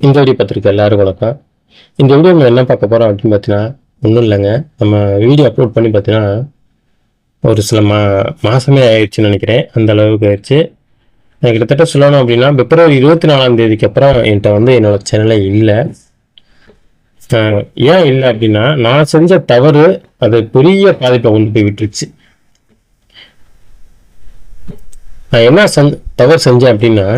இந்த வீடியோ பார்த்துருக்க எல்லாரும் வணக்கம். இந்த வீடியோ நம்ம என்ன பார்க்க போகிறோம் அப்படின்னு பார்த்தீங்கன்னா ஒன்றும் இல்லைங்க. நம்ம வீடியோ அப்லோட் பண்ணி பார்த்தீங்கன்னா ஒரு சில மாதமே ஆயிடுச்சுன்னு நினைக்கிறேன். அந்த அளவுக்கு ஆயிடுச்சு. கிட்டத்தட்ட சொல்லணும் அப்படின்னா பிப்ரவரி 24 அப்புறம் என்கிட்ட வந்து என்னோட சேனலே இல்லை. ஏன் இல்லை அப்படின்னா நான் செஞ்ச தவறு அது பெரிய பாதிப்பை கொண்டு போய் விட்டுருச்சு. நான் என்ன தவறு செஞ்சேன் அப்படின்னா,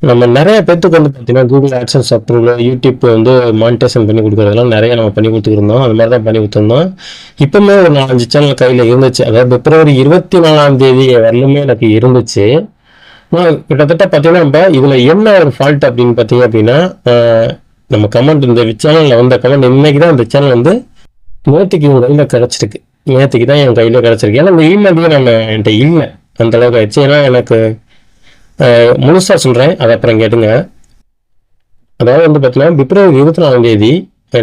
நம்ம நிறைய பேத்துக்கு வந்து பார்த்தீங்கன்னா கூகுள் ஆட்சன்ஸ் அப்ரூவல், யூடியூப் வந்து மானிட்டேஷன் பண்ணி கொடுக்குறதெல்லாம் நிறைய நம்ம பண்ணி கொடுத்துருந்தோம். அது மாதிரி தான் பண்ணி கொடுத்துருந்தோம். இப்பவுமே ஒரு 4-5 சேனல் கையில் இருந்துச்சு. அதாவது பிப்ரவரி 24 வரலுமே எனக்கு இருந்துச்சு. கிட்டத்தட்ட பார்த்தீங்கன்னா நம்ம இதில் என்ன ஒரு ஃபால்ட் அப்படின்னு பார்த்தீங்க அப்படின்னா, நம்ம கமெண்ட் இந்த சேனலில் வந்த கமெண்ட் இன்னைக்கு தான் இந்த சேனல் வந்து நேற்றுக்கு என் கையில் கிடச்சிருக்கு. நேற்றுக்கு தான் என் கையில் கிடச்சிருக்கு. ஏன்னா இந்த இமெயிலே நம்ம என்கிட்ட இல்லை அந்த அளவுக்கு ஆயிடுச்சு. ஏன்னா எனக்கு முழுசாக சொல்கிறேன், அதை அப்புறம் கேட்டுங்க. அதாவது வந்து பார்த்தீங்கன்னா பிப்ரவரி 24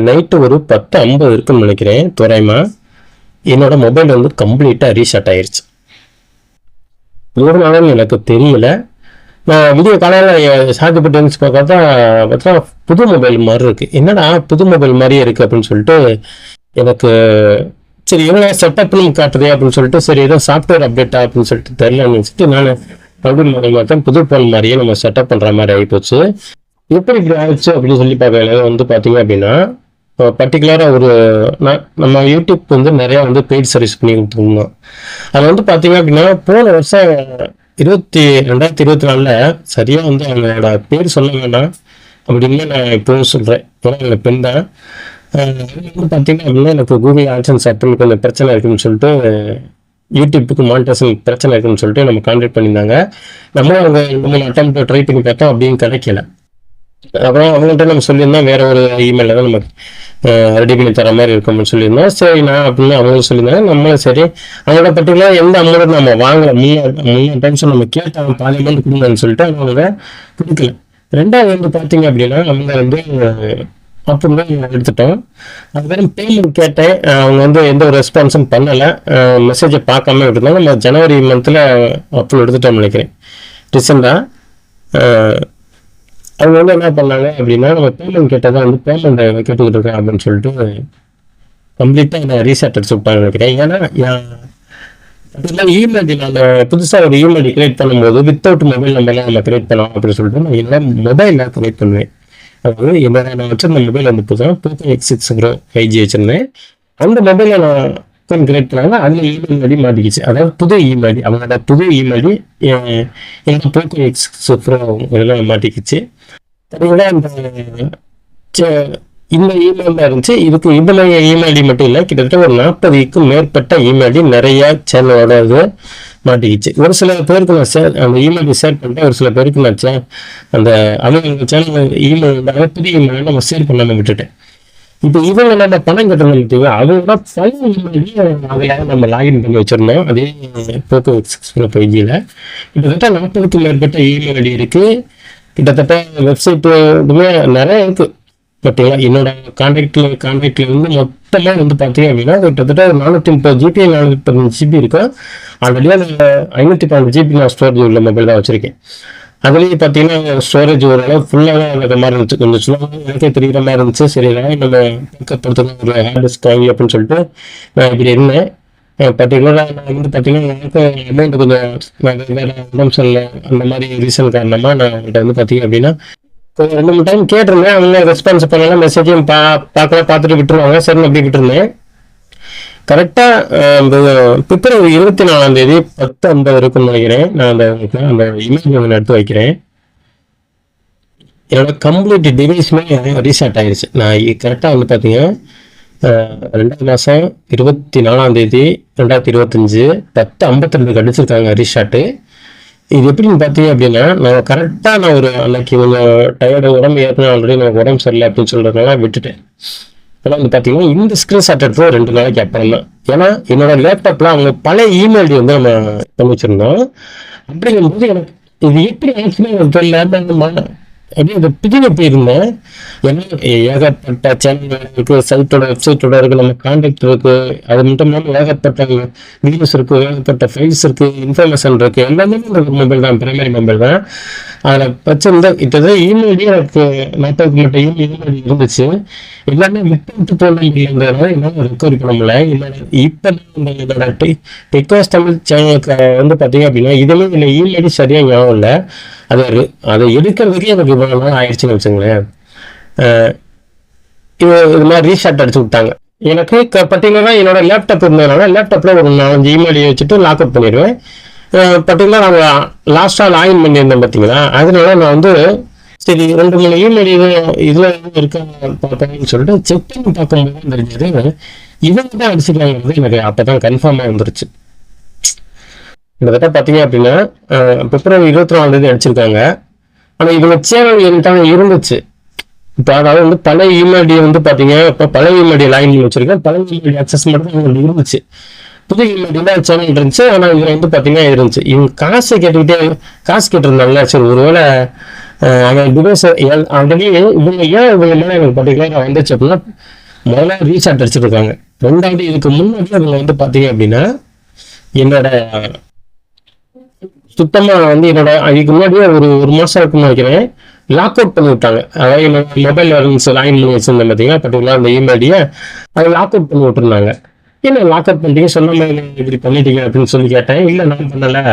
நைட்டு ஒரு 10:50 இருக்குன்னு நினைக்கிறேன் தோராயமாக. என்னோட மொபைல் வந்து கம்ப்ளீட்டாக ரீஸ்டார்ட் ஆயிடுச்சு. எதனாலும் எனக்கு தெரியல. நான் வீடியோ காலையில் சாத்தியப்பட்டு இருந்துச்சு பார்த்தா புது மொபைல் மாதிரி இருக்குது. என்னடா புது மொபைல் மாதிரியே இருக்குது அப்படின்னு சொல்லிட்டு எனக்கு சரி எவ்வளோ செட்டப்னு காட்டுதே அப்படின்னு சொல்லிட்டு சரி ஏதோ சாஃப்ட்வேர் அப்டேட்டா அப்படின்னு சொல்லிட்டு தெரியலன்னு வச்சுட்டு நான் மொபைல் மாதிரி புது ஃபோன் மாதிரியே நம்ம செட்டப் பண்ணுற மாதிரி ஆகிப்போச்சு. எப்படி இப்படி ஆயிடுச்சு அப்படின்னு சொல்லி பார்க்கல வந்து பார்த்தீங்க அப்படின்னா பர்டிகுலராக ஒரு நம்ம யூடியூப் வந்து நிறையா வந்து பெய்ட் சர்வீஸ் பண்ணி கொடுத்துருந்தோம். அது வந்து பார்த்தீங்க அப்படின்னா போன வருஷம் 2024 சரியாக வந்து அவங்களோட பேர் சொல்ல வேண்டாம் அப்படின்னு நான் இப்போவும் சொல்கிறேன். என்னோட பெண் தான். வந்து பார்த்தீங்க அப்படின்னா எனக்கு கூகுள் ஆட்சன்ஸ் அப்ரூவல் கொஞ்சம் பிரச்சனை இருக்குன்னு சொல்லிட்டு யூடியூப்புக்கு மானிட்டேஷன் பிரச்சனை இருக்குன்னு சொல்லிட்டு நம்ம கான்டாக்ட் பண்ணியிருந்தாங்க. நம்ம அவங்க 2-3 அட்டம் ட்ரை பண்ணி பார்த்தோம், அப்படின்னு கிடைக்கல. அப்புறம் அவங்கள்ட்ட நம்ம சொல்லியிருந்தோம் வேற ஒரு இமெயிலில் தான் நம்ம ரெடி பண்ணி தர மாதிரி இருக்கும்னு சொல்லியிருந்தோம். சரி நான் அப்படின்னு அவங்க சொல்லியிருந்தாங்க. நம்மளும் சரி அவங்களோட பர்டிகுலர் எந்த அமௌண்ட் நம்ம வாங்கலை. 3 டைம்ஸ் நம்ம கேட்டாங்க பாதி அமௌண்ட் கொடுங்கன்னு சொல்லிட்டு அவங்க கொடுக்கல. ரெண்டாவது வந்து பார்த்தீங்க அப்படின்னா அவங்க வந்து அப்புறம் எடுத்துட்டோம். அதுக்கப்புறம் பேமெண்ட் கேட்டேன். அவங்க வந்து எந்த ஒரு ரெஸ்பான்ஸும் பண்ணலை. மெசேஜை பார்க்காம விட்டுருந்தாங்க. நம்ம ஜனவரி மந்தில் அப்ரூவல் எடுத்துட்டோம்னு நினைக்கிறேன் ரீசெண்டாக. அவங்க வந்து என்ன பண்ணாங்க அப்படின்னா நம்ம பேமெண்ட் கேட்டதை வந்து பேமெண்ட் கேட்டுக்கிட்டு இருக்கேன் அப்படின்னு சொல்லிட்டு கம்ப்ளீட்டாக என்ன ரீசெட் அடிச்சு விட்டாங்கன்னு நினைக்கிறேன். ஏன்னா அதெல்லாம் இமெயில் நான் புதுசாக ஒரு இமெயில் கிரியேட் பண்ணும்போது வித்தவுட் மொபைல் நம்பர்லாம் நம்ம கிரியேட் பண்ணலாம் அப்படின்னு சொல்லிட்டு நான் என்ன மொபைலில் கிரியேட் பண்ணுவேன். அதாவது நான் வச்சிருந்த மொபைல் வந்து புதுசாக Poco X6 5G வச்சிருந்தேன். அந்த மொபைலில் நான் கிரியேட் பண்ணாங்க. அதில் இமெயில் ஐடி மாட்டிக்கிச்சு. அதாவது புது இமெயில் ஐடி அவங்களோட புது இமெயில் ஐடி எனக்கு Poco X6 Pro இதெல்லாம் மாட்டிக்கிச்சு. சரிங்களா? இந்த இமெயில் தான் இருந்துச்சு. இதுக்கு இந்த மாதிரி இமெயில் ஐடி மட்டும் இல்லை, கிட்டத்தட்ட ஒரு 40க்கும் மேற்பட்ட இமெயில் ஐடி நிறைய சேனலோட இது மாட்டிக்கிச்சு. ஒரு சில பேருக்கு நான் அந்த இமெயில் ஷேர் பண்ணிட்டேன். ஒரு சில பேருக்கு நான் அந்த அவங்க சேனல் இமெயில் புதிய இமெயில் நம்ம ஷேர் பண்ணாமல் விட்டுட்டேன். இப்போ இவங்க நம்ம பணம் கட்டணும் பார்த்தீங்க, அவங்களோட பழைய இமெயில் அதில் நம்ம லாகின் பண்ணி வச்சிருந்தோம். அதே Poco X6 5Gயில் கிட்டத்தட்ட 40க்கும் மேற்பட்ட இமெயில் ஐடி இருக்குது. கிட்டத்தட்ட வெப்சைட்டு இதுவுமே நிறைய இருக்குது. பார்த்தீங்களா? என்னோட கான்டாக்டில் வந்து மொத்தமாக வந்து பார்த்தீங்க அப்படின்னா கிட்டத்தட்ட 430 GB 415 GB இருக்கும். ஆல்ரெடி அது 512 GB நான் ஸ்டோரேஜ் உள்ள மொபைல் தான் வச்சுருக்கேன். அதுலேயும் பார்த்தீங்கன்னா ஸ்டோரேஜ் ஓரளவு ஃபுல்லாக இருக்கிற மாதிரி இருந்துச்சு. கொஞ்சம் ஸ்லோவாக எனக்கே தெரிகிற மாதிரி இருந்துச்சு. சரி நம்ம பக்கப்படுத்தணும் ஒரு ஹேண்ட் டிஸ்க் வாங்கி அப்படின்னு சொல்லிட்டு நான் இப்படி இருந்தேன். பர்டிகுலராக நான் வந்து பார்த்தீங்கன்னா எனக்கு அமௌண்ட் கொஞ்சம் வேறு உடம்பு சரியில்லை அந்த மாதிரி ரீசன் காரணமாக நான் அவங்கள்ட்ட வந்து பார்த்தீங்க அப்படின்னா கொஞ்சம் 2-3 டைம் கேட்டிருந்தேன். அவங்க ரெஸ்பான்ஸ் பண்ணலாம், மெசேஜையும் பார்த்துட்டு விட்டுருவாங்க. சரி அப்படி விட்டுருந்தேன். கரெக்டாக பிப்ரவரி 24 10:50 இருக்குன்னு நினைக்கிறேன். நான் அந்த இமெயில் நான் எடுத்து வைக்கிறேன். என்னோட கம்ப்ளீட் டிவைஸுமே ரீஸ்டார்ட் ஆகிடுச்சு. நான் கரெக்டாக வந்து பார்த்தீங்கன்னா 2வது மாதம் 24 2025 10:52 அடிச்சிருக்காங்க ரீஸ்டார்ட்டு. இது எப்படின்னு பார்த்தீங்க அப்படின்னா நான் கரெக்டாக நான் ஒரு அன்னைக்கு கொஞ்சம் டயர்டு உடம்பு ஏற்கனவே ஆல்ரெடி எனக்கு உடம்பு சரியில்லை அப்படின்னு சொல்கிறதுனால விட்டுட்டேன். ஆனால் வந்து பார்த்தீங்கன்னா இந்த ஸ்க்ரீன்ஷாட் எடுத்தது 2 நாளைக்கு அப்புறம் தான். ஏன்னா என்னோட லேப்டாப்பில் அவங்க பழைய இமெயில் ஐடி வந்து நம்ம பண்ணி வச்சுருந்தோம். அப்படிங்கும்போது எனக்கு இது எப்படி ஆக்சுவலாக எனக்கு தெரியல. அப்படியே அந்த பிடிங்க போயிருந்தேன். ஏன்னா ஏகப்பட்ட சேனல் இருக்கு, சைட்டோட வெப்சைட்டோட இருக்கு, நம்ம கான்டாக்ட் இருக்கு, அது மட்டும் இல்லாமல் ஏகப்பட்ட வீடியோஸ் இருக்கு, ஏகப்பட்ட ஃபைல்ஸ் இருக்கு, இன்ஃபர்மேஷன் இருக்கு, எல்லாமே மொபைல் தான், பிரைமரி மொபைல் தான். அதில் வச்சிருந்த கிட்டத்தட்ட இமெயிலே எனக்கு 40க்கு மட்டும் இமெயில் இருந்துச்சு. எல்லாமே விட்டு போன இல்லைங்கிறதுனால என்னால் ரெக்கவரி பண்ண முடியல. இப்போ என்னோட டெக்வாஸ் தமிழ் சேனலுக்கு வந்து பார்த்தீங்க அப்படின்னா இதுவுமே இல்லை, இமெயில் சரியாக ஞாபகம் இல்லை. அதை எடுக்கிறதுக்கே எனக்கு இவ்வளோ நாள் ஆயிடுச்சுன்னு வச்சுங்களேன். இது மாதிரி ரீஸ்டார்ட் அடிச்சு விட்டாங்க. எனக்கு பர்டிகுலராக என்னோட லேப்டாப் இருந்ததுனால லேப்டாப்பில் ஒரு 4-5 இமெயில் வச்சுட்டு லாக் அவுட் பண்ணிடுவேன். பர்டிகுலராக நான் லாஸ்ட்டாக லாகின் பண்ணியிருந்தேன் பார்த்தீங்களா, அதனால நான் வந்து சரி 2-3 இமெயில் இதில் இருக்க பார்ப்பேன்னு சொல்லிட்டு செக் பண்ணி பார்க்கும்போது தான் தெரிஞ்சது இவங்க தான் அடிச்சுக்கிறாங்கிறது எனக்கு அப்போ தான் கன்ஃபார்மாக வந்துருச்சு. கிட்டத்தட்ட பார்த்தீங்க அப்படின்னா பிப்ரவரி 24 அடிச்சிருக்காங்க. ஆனால் இவங்க சேனல் என்கிட்ட இருந்துச்சு. இப்போ அதாவது வந்து பழைய இமெயில் வந்து பார்த்தீங்க, இப்போ பழைய இமெயில் லாகின் பண்ணி வச்சிருக்கேன், பழைய இமெயில் அக்சஸ் மட்டும் அவங்களுக்கு இருந்துச்சு. புது இமெயில் சேனல் இருந்துச்சு. ஆனால் இதில் வந்து பார்த்தீங்கன்னா இருந்துச்சு. இவங்க காசு கேட்டிருந்தாங்க. சரி ஒருவேளை அவன் டிவைஸ் ஆல்ரெடி இவங்க இவங்க மேலே எனக்கு பர்டிகுலராக வந்துச்சு அப்படின்னா முதல்ல ரீசார்ட் அடிச்சிருக்காங்க. 2வது இதுக்கு முன்னாடி அவங்க வந்து பார்த்தீங்க அப்படின்னா என்னோட சுத்தமாக வந்து என்னோட இதுக்கு முன்னாடியே ஒரு மாதம் இருக்குன்னு நினைக்கிறேன், லாக் அவுட் பண்ணி விட்டாங்க. அதாவது என்னோட மொபைல் பேலன்ஸ் லாகின் பண்ணி வச்சிருந்தேன் பார்த்தீங்கன்னா பர்டிகுலர் அந்த இமெயிலையே அதை லாக் அவுட் பண்ணி விட்டுருந்தாங்க. என்ன லாக் அவுட் பண்ணிட்டீங்க, சொன்ன மாதிரி இப்படி பண்ணிட்டீங்க அப்படின்னு சொல்லி கேட்டேன். இல்லை நான் பண்ணலை,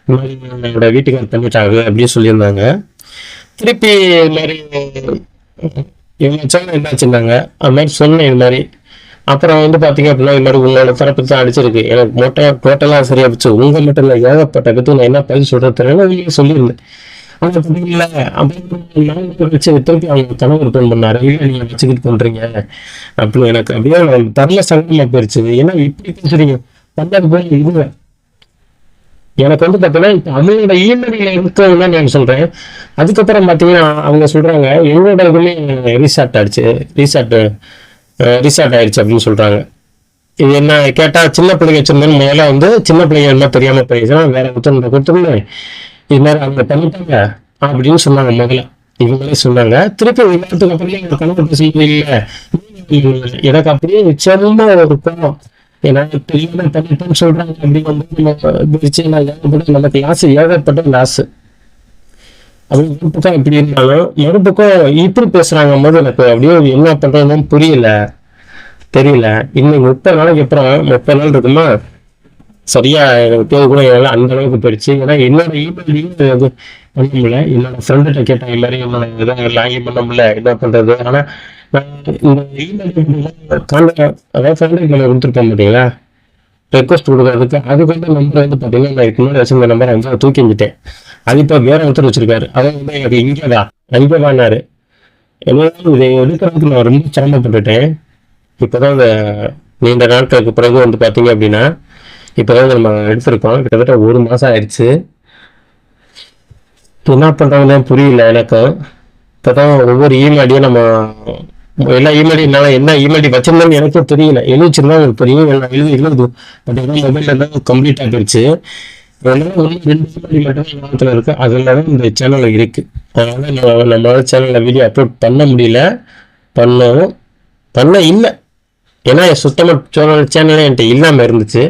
இந்த மாதிரி என்னோட வீட்டுக்காரர் பண்ணிட்டாங்க அப்படின்னு சொல்லியிருந்தாங்க. திருப்பி இது மாதிரி இவங்க சேனல் என்னாச்சுருந்தாங்க, அது மாதிரி சொன்னேன் இது மாதிரி. அப்புறம் வந்து பார்த்தீங்க அப்படின்னா இது மாதிரி உங்களோட தரப்பு தான் அடிச்சிருக்கு, எனக்கு டோட்டலாக சரியா போச்சு, உங்கள் மட்டும் இல்லை ஏகப்பட்ட கற்று நான் என்ன பதில் சொல்கிறது தெரியல சொல்லியிருந்தேன். அவங்க பார்த்தீங்களா அப்படின்னு நான் வச்சு திருப்பி அவங்க கணவர் ஃபோன் பண்ணாரு, இல்லை நீங்கள் வச்சுக்கிட்டு பண்ணுறீங்க அப்படின்னு. எனக்கு அப்படியே தரல சங்கமாக போயிடுச்சு. ஏன்னா இப்படி பேசுறீங்க பண்ணது போய் இதுவேன். எனக்கு வந்து பார்த்தீங்கன்னா இப்போ அவங்களோட இமெயிலில் இருக்கிறது தான் நான் சொல்கிறேன். அதுக்கப்புறம் பார்த்தீங்கன்னா அவங்க சொல்கிறாங்க எங்களோட இதுவுமே ரீசார்ட் ஆயிடுச்சு அப்படின்னு சொல்கிறாங்க. இது என்ன கேட்டால் சின்ன பிள்ளைங்க வச்சுருந்தேன்னு முதல்ல வந்து சின்ன பிள்ளைங்க என்ன தெரியாமல் போயிடுச்சுன்னா வேற ஒருத்தர் கொடுத்துருந்தேன், இது மாதிரி அவங்க பண்ணிட்டாங்க அப்படின்னு சொன்னாங்க. முதல்ல இவங்களே சொன்னாங்க. திருப்பி விவாதத்துக்கு அப்புறம் எங்கள் கணவர் பேசுறது இல்லை, எனக்கு அப்படியே சிறந்த ஒரு கோபம். ஏன்னா தெரியாம பண்ணிட்டேன்னு சொல்றாங்க. அப்படி வந்து நமக்கு லாஸ் ஏகப்பட்ட லாஸ். அப்படி ஒரு பக்கம் இப்படி இருந்தாலும் மறுபக்கம் இப்படி பேசுறாங்க போது எனக்கு அப்படியே என்ன பண்றதுன்னு தெரியல. இன்னும் 30 நாளைக்கு அப்புறம் 30 நாள் இருக்குமா சரியா எனக்கு பேர் கூட அந்த அளவுக்கு போயிடுச்சு. ஏன்னா என்னோட இமெயிலையும் பண்ண முடியல, என்னோட ஃப்ரெண்ட்கிட்ட கேட்டேன் இது மாதிரி என்னோட இதை லாகின் பண்ண முடியல, என்ன பண்றது. ஆனா நான் இந்த இமெயில் அதாவது ஃப்ரெண்டுக்கு நம்ம கொடுத்துருப்போம் பார்த்தீங்களா ரெக்வஸ்ட் கொடுக்கறதுக்கு, அதுக்கு வந்து நம்பர் வந்து பார்த்தீங்கன்னா நான் இதுக்கு முன்னாடி வச்சிருந்த நம்பரை வந்து தூக்கி வச்சுட்டேன். அது இப்போ வேற ஒருத்தர் வச்சிருக்காரு. அதாவது வந்து எனக்கு இங்கே வாங்கினாரு. என்ன இதை எடுக்கிறதுக்கு நான் ரொம்ப சிரமப்பட்டுட்டேன். இப்போதான் இந்த நீண்ட நாட்களுக்கு பிறகு வந்து பார்த்தீங்க அப்படின்னா இப்போதான் நம்ம எடுத்திருக்கோம். கிட்டத்தட்ட 1 மாதம் ஆயிடுச்சு. என்ன பண்ணுறதுன்னு புரியல எனக்கு. இப்போதான் ஒவ்வொரு இமெயிலையும் நம்ம எல்லா இமெயிலையும் என்னால் என்ன இமெயில் வச்சிருந்தேன்னு எனக்கும் தெரியல. எழுதிச்சிருந்தா உங்களுக்கு தெரியும், எழுது பட் ஏன்னா மொபைலில் இருந்தால் கம்ப்ளீட் ஆகிடுச்சு. அதனால 1-2 இமெயில் மட்டும் ஞாபகத்தில் இருக்கு. அதில் தான் இந்த சேனலில் இருக்கு. அதனால நம்மளால சேனலில் வீடியோ அப்லோட் பண்ண முடியல, பண்ண இல்லை. ஏன்னா சுத்தமாக சேனலே என்கிட்ட இல்லாமல் இருந்துச்சு.